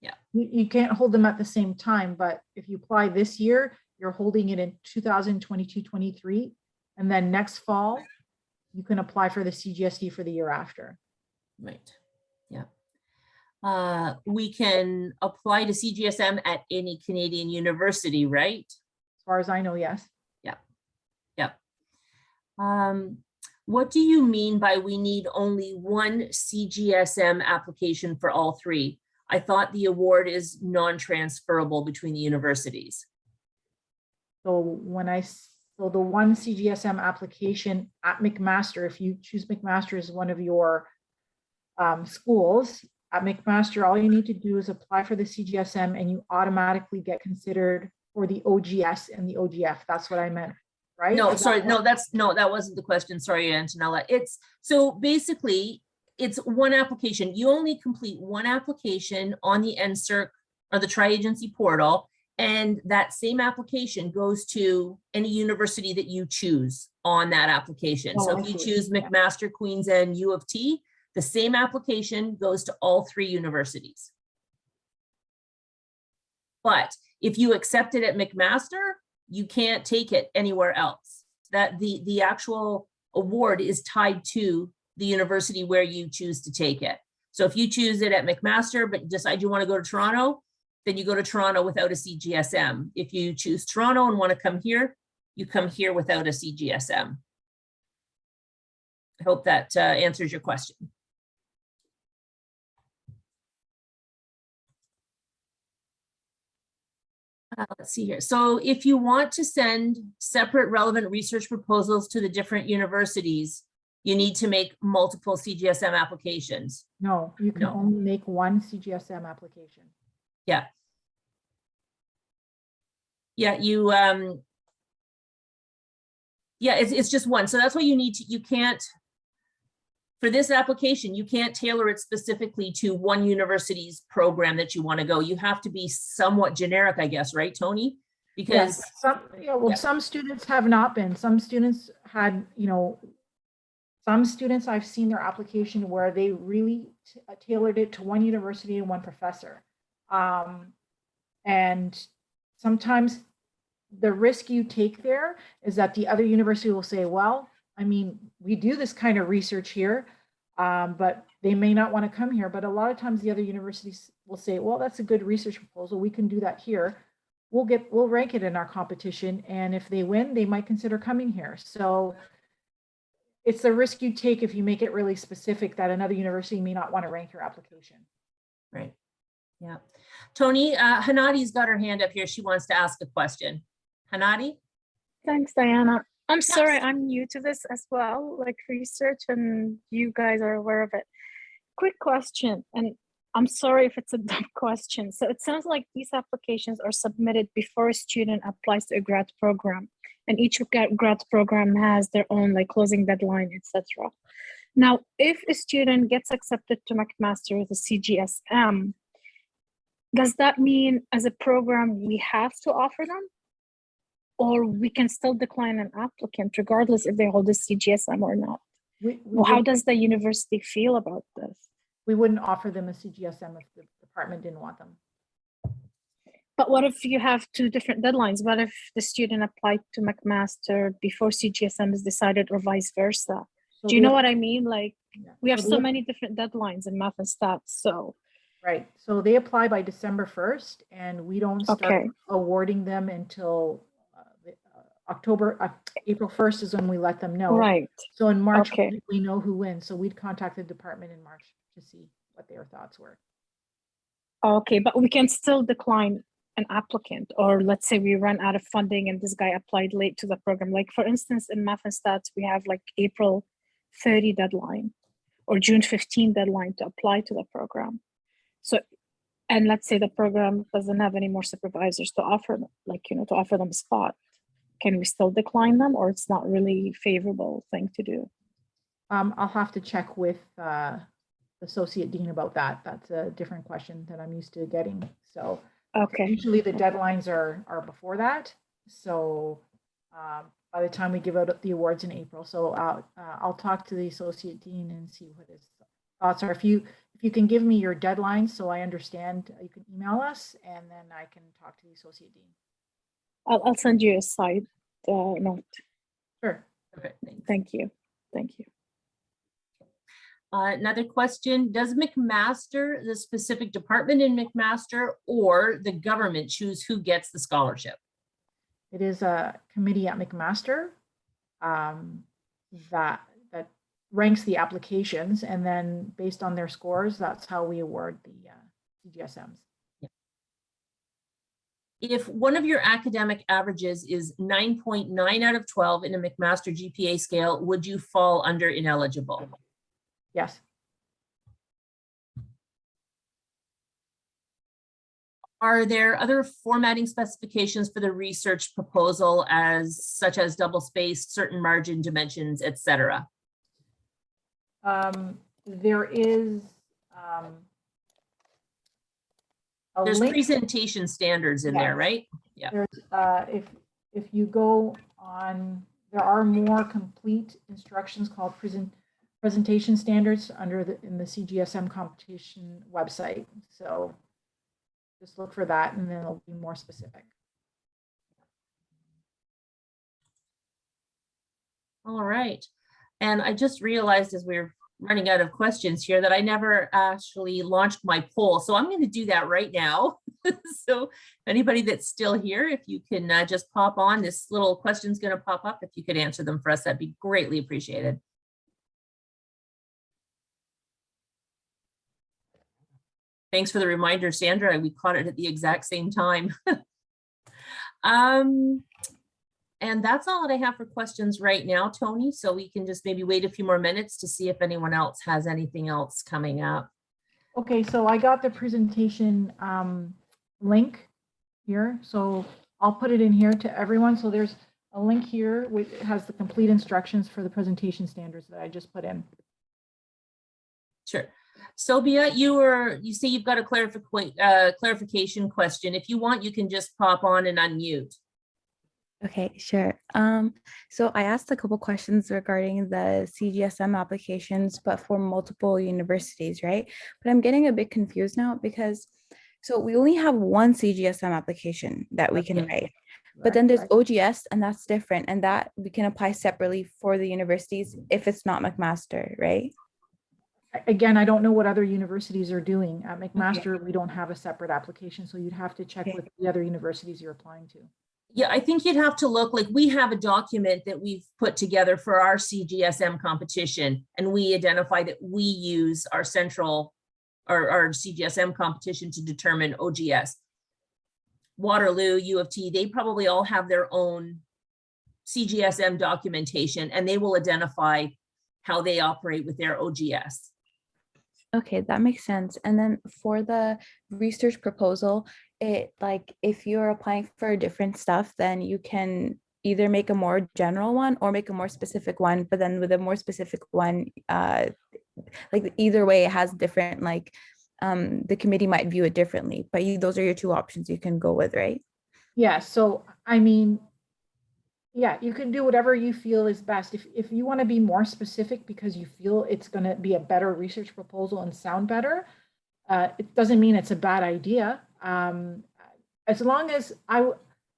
Yeah. You can't hold them at the same time, but if you apply this year, you're holding it in 2022-23, and then next fall, you can apply for the CGSD for the year after. Right, yeah. We can apply to CGSM at any Canadian university, right? As far as I know, yes. Yeah. What do you mean by we need only 1 CGSM application for all 3? I thought the award is non-transferable between the universities. So so the one CGSM application at McMaster, if you choose McMaster as one of your schools, at McMaster, all you need to do is apply for the CGSM and you automatically get considered for the OGS and the OGF. That's what I meant, right? No, sorry, no, that wasn't the question. Sorry, Antonella. It's so basically it's 1 application. You only complete 1 application on the NSERC or the tri-agency portal, and that same application goes to any university that you choose on that application. Oh, So I if you see. choose Yeah. McMaster, Queens, and U of T, the same application goes to all 3 universities. But if you accept it at McMaster, you can't take it anywhere else. That the actual award is tied to the university where you choose to take it. So if you choose it at McMaster, but decide you want to go to Toronto, then you go to Toronto without a CGSM. If you choose Toronto and want to come here, you come here without a CGSM. I hope that answers your question. Let's see here. So if you want to send separate relevant research proposals to the different universities, you need to make multiple CGSM applications. No, you can No. only make 1 CGSM application. Yeah. Yeah, you, yeah, it's just 1. So that's why you need to, you can't, for this application, you can't tailor it specifically to 1 university's program that you want to go. You have to be somewhat generic, I guess, right, Tony? Because Some students have not been. Some students had, some students I've seen their application where they really tailored it to 1 university and 1 professor. And sometimes the risk you take there is that the other university will say, well, I mean, we do this kind of research here, but they may not want to come here. But a lot of times the other universities will say, well, that's a good research proposal. We can do that here. We'll rank it in our competition. And if they win, they might consider coming here. So it's the risk you take if you make it really specific that another university may not want to rank your application. right. Yeah. Tony, Hanadi's got her hand up here. She wants to ask a question. Hanadi? Thanks, Diana. I'm Yes. sorry, I'm new to this as well, like research, and you guys are aware of it. Quick question, and I'm sorry if it's a dumb question. So it sounds like these applications are submitted before a student applies to a grad program, and each grad program has their own like closing deadline, etc. Now, if a student gets accepted to McMaster with a CGSM, does that mean as a program we have to offer them? Or we can still decline an applicant regardless if they hold a CGSM or not? How does the university feel about this? We wouldn't offer them a CGSM if the department didn't want them. But what if you have 2 different deadlines? What if the student applied to McMaster before CGSM is decided or vice versa? So Do you know what I mean? Like, we have So so they- many different deadlines in math and stats, so. Right, so they apply by December 1st and we don't start Okay. awarding them until April 1st is when we let them know. Right, So in March, Okay. we know who wins. So we'd contact the department in March to see what their thoughts were. okay, but we can still decline an applicant, or let's say we run out of funding and this guy applied late to the program. Like for instance, in math and stats, we have like April 30 deadline or June 15 deadline to apply to the program. So and let's say the program doesn't have any more supervisors to offer them, like, to offer them a spot, can we still decline them, or it's not really favorable thing to do? I'll have to check with the associate dean about that. That's a different question that I'm used to getting. So Okay, usually the deadlines are before that. So by the time we give out the awards in April, so I'll talk to the associate dean and see what his thoughts are. If you can give me your deadlines so I understand, you can email us and then I can talk to the associate dean. I'll send you a side note. Sure. Perfect, thanks. Thank you. Thank you. Another question, does McMaster, the specific department in McMaster, or the government choose who gets the scholarship? It is a committee at McMaster that ranks the applications, and then based on their scores, that's how we award the CGSMs. If one of your academic averages is 9.9 out of 12 in a McMaster GPA scale, would you fall under ineligible? Yes. Are there other formatting specifications for the research proposal such as double space, certain margin dimensions, etc.? There is There's link. presentation standards in there, right? Yeah. There's if you go on, there are more complete instructions called presentation standards in the CGSM competition website. So just look for that and then it'll be more specific. All right. And I just realized as we're running out of questions here that I never actually launched my poll. So I'm going to do that right now. So anybody that's still here, if you can just pop on, this little question's going to pop up. If you could answer them for us, that'd be greatly appreciated. Thanks for the reminder, Sandra. We caught it at the exact same time. And that's all that I have for questions right now, Tony. So we can just maybe wait a few more minutes to see if anyone else has anything else coming up. Okay, so I got the presentation link here. So I'll put it in here to everyone. So there's a link here which has the complete instructions for the presentation standards that I just put in. Sure. Sobia, you say you've got a clarification question. If you want, you can just pop on and unmute. Okay, sure. So I asked a couple questions regarding the CGSM applications, but for multiple universities, right? But I'm getting a bit confused now because, so we only have one CGSM application that we can write, but then there's OGS and that's different, and that we can apply separately for the universities if it's not McMaster, right? Again, I don't know what other universities are doing. At McMaster, we don't have a separate application, so you'd have to check with the other universities you're applying to. Yeah, I think you'd have to look, like we have a document that we've put together for our CGSM competition, and we identify that we use our our CGSM competition to determine OGS. Waterloo, U of T, they probably all have their own CGSM documentation, and they will identify how they operate with their OGS. Okay, that makes sense. And then for the research proposal, if you're applying for different stuff, then you can either make a more general one or make a more specific one. But then with a more specific one, like either way, it has different, the committee might view it differently. But those are your two options you can go with, right? Yeah. So I mean, yeah, you can do whatever you feel is best. If you want to be more specific because you feel it's going to be a better research proposal and sound better, it doesn't mean it's a bad idea. As long as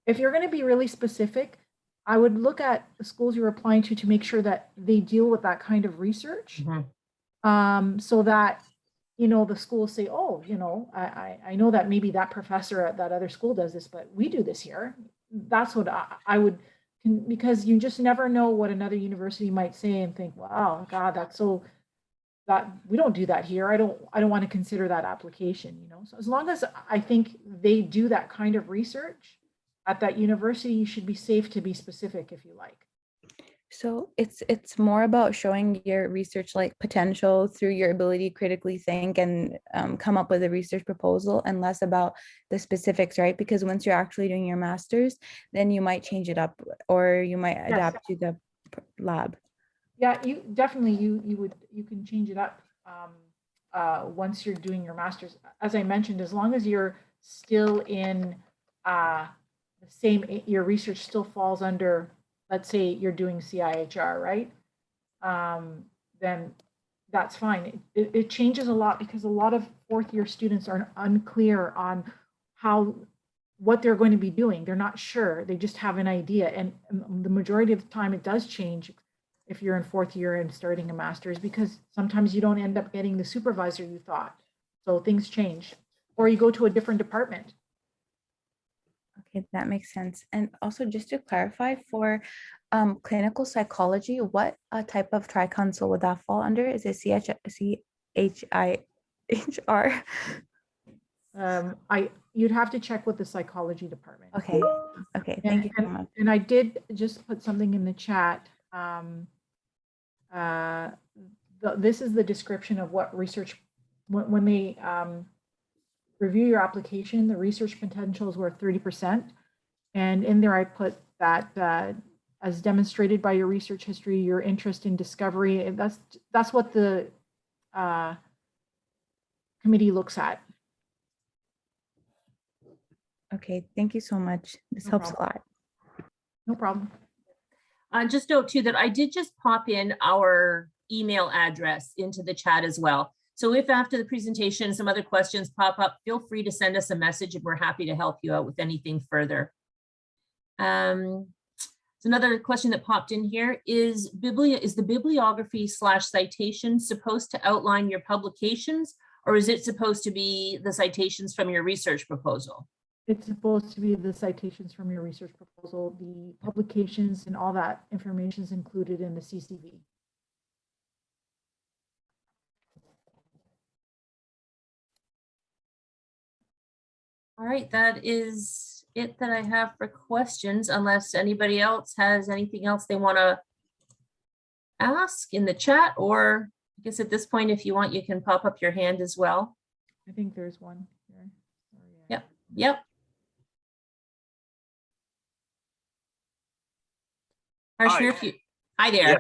if you're going to be really specific, I would look at the schools you're applying to make sure that they deal with that kind of research. Mm-hmm. So that, the schools say, oh, I know that maybe that professor at that other school does this, but we do this here. That's what I would, because you just never know what another university might say and think, wow, God, that we don't do that here. I don't want to consider that application, So as long as I think they do that kind of research at that university, you should be safe to be specific if you like. So it's more about showing your research like potential through your ability to critically think and come up with a research proposal, and less about the specifics, right? Because once you're actually doing your master's, then you might change it up or you might Yes. adapt to the lab. Yeah, you definitely you can change it up once you're doing your master's. As I mentioned, as long as you're still in the same, your research still falls under, let's say you're doing CIHR, right? Then that's fine. It changes a lot because a lot of fourth year students are unclear on what they're going to be doing. They're not sure. They just have an idea. And the majority of the time it does change if you're in fourth year and starting a master's, because sometimes you don't end up getting the supervisor you thought. So things change, or you go to a different department. Okay, that makes sense. And also just to clarify, for clinical psychology, what type of tri-consult would that fall under? Is it CHIHR? You'd have to check with the psychology department. Okay, okay, thank you so much. And I did just put something in the chat. This is the description of what research, when they review your application, the research potentials were 30%. And in there, I put that as demonstrated by your research history, your interest in discovery. And that's what the committee looks at. Okay, thank you so much. This No helps problem. a lot. No problem. Just note too that I did just pop in our email address into the chat as well. So if after the presentation some other questions pop up, feel free to send us a message and we're happy to help you out with anything further. So another question that popped in here is the bibliography / citation supposed to outline your publications, or is it supposed to be the citations from your research proposal? It's supposed to be the citations from your research proposal. The publications and all that information is included in the CCV. All right, that is it that I have for questions, unless anybody else has anything else they want to ask in the chat, or I guess at this point, if you want, you can pop up your hand as well. I think there's one here. Yep. Hi there. Yeah.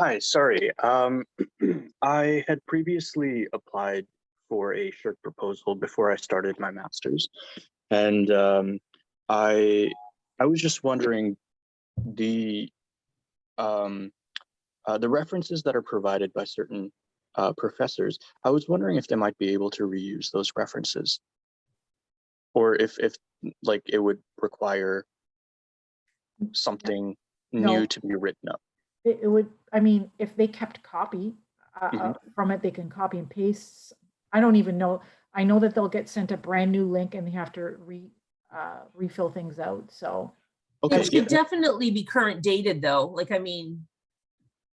Hi, sorry. I had previously applied for a short proposal before I started my master's, and I was just wondering the references that are provided by certain professors. I was wondering if they might be able to reuse those references, or if like it would require something new to be written up. It would, I mean, if they kept copy from it, they can copy and paste. I don't even know. I know that they'll get sent a brand new link and they have to refill things out. So okay, It should definitely be current dated though. Like, I mean,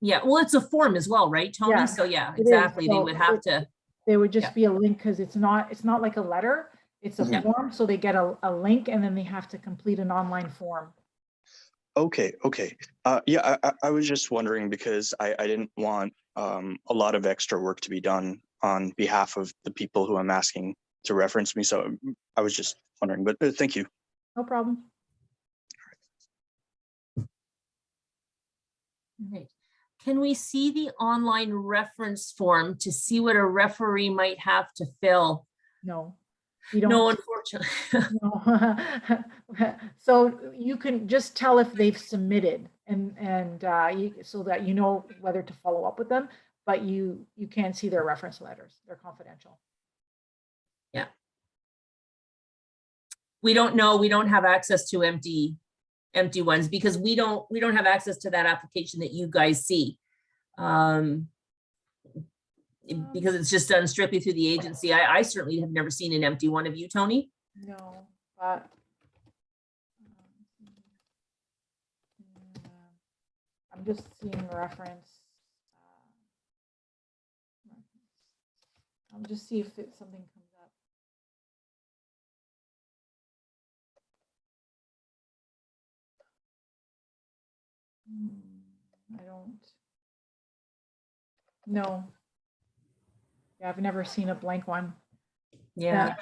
yeah, well, it's a form as well, right, Tony? Yeah, So yeah, it is. exactly. They So would have to. They would just be a link, because it's not like a letter. It's a Yeah. form. So they get a link and then they have to complete an online form. Okay. Yeah, I was just wondering because I didn't want a lot of extra work to be done on behalf of the people who I'm asking to reference me. So I was just wondering, but thank you. No problem. Right. Can we see the online reference form to see what a referee might have to fill? No, you don't. No, unfortunately. No. So you can just tell if they've submitted, and so that you know whether to follow up with them, but you can't see their reference letters. They're confidential. Yeah. We don't know. We don't have access to empty ones because we don't have access to that application that you guys see. Because it's just done strictly through the agency. I certainly have never seen an empty one. Of you, Tony? No, but I'm just seeing reference. I'll just see if something comes up. I don't. No. Yeah, I've never seen a blank one. Yeah.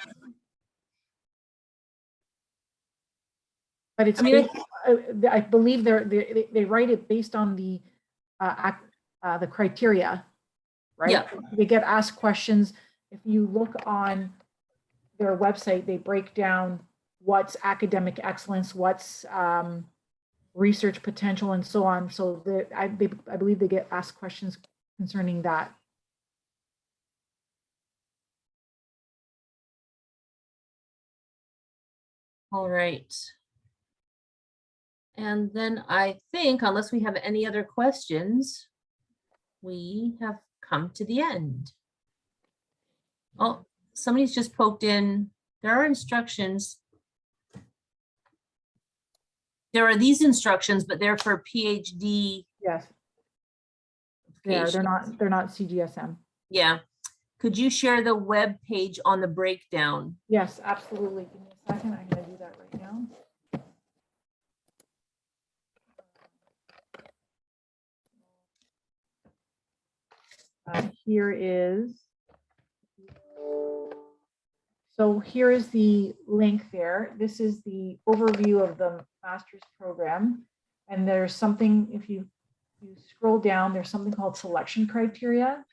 But it's, I mean, I believe they write it based on the criteria, right? Yeah. They get asked questions. If you look on their website, they break down what's academic excellence, what's research potential, and so on. So I believe they get asked questions concerning that. All right. And then I think, unless we have any other questions, we have come to the end. Oh, somebody's just poked in. There are instructions. There are these instructions, but they're for PhD. Yes. Yeah, they're not CGSM. Yeah. Could you share the web page on the breakdown? Yes, absolutely. Give me a second. I'm going to do that right now. Here is, so here is the link there. This is the overview of the master's program. And there's something, if you scroll down, there's something called selection criteria.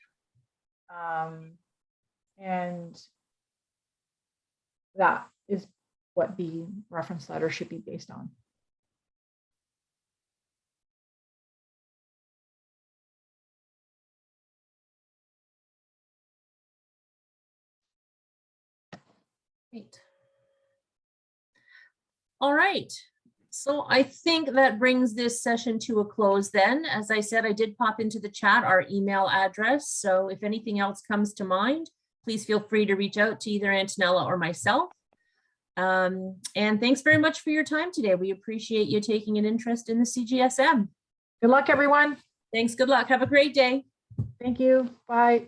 And that is what the reference letter should be based on. Great. All right. So I think that brings this session to a close then. As I said, I did pop into the chat our email address. So if anything else comes to mind, please feel free to reach out to either Antonella or myself. And thanks very much for your time today. We appreciate you taking an interest in the CGSM. Good luck, everyone. Thanks. Good luck. Have a great day. Thank you. Bye.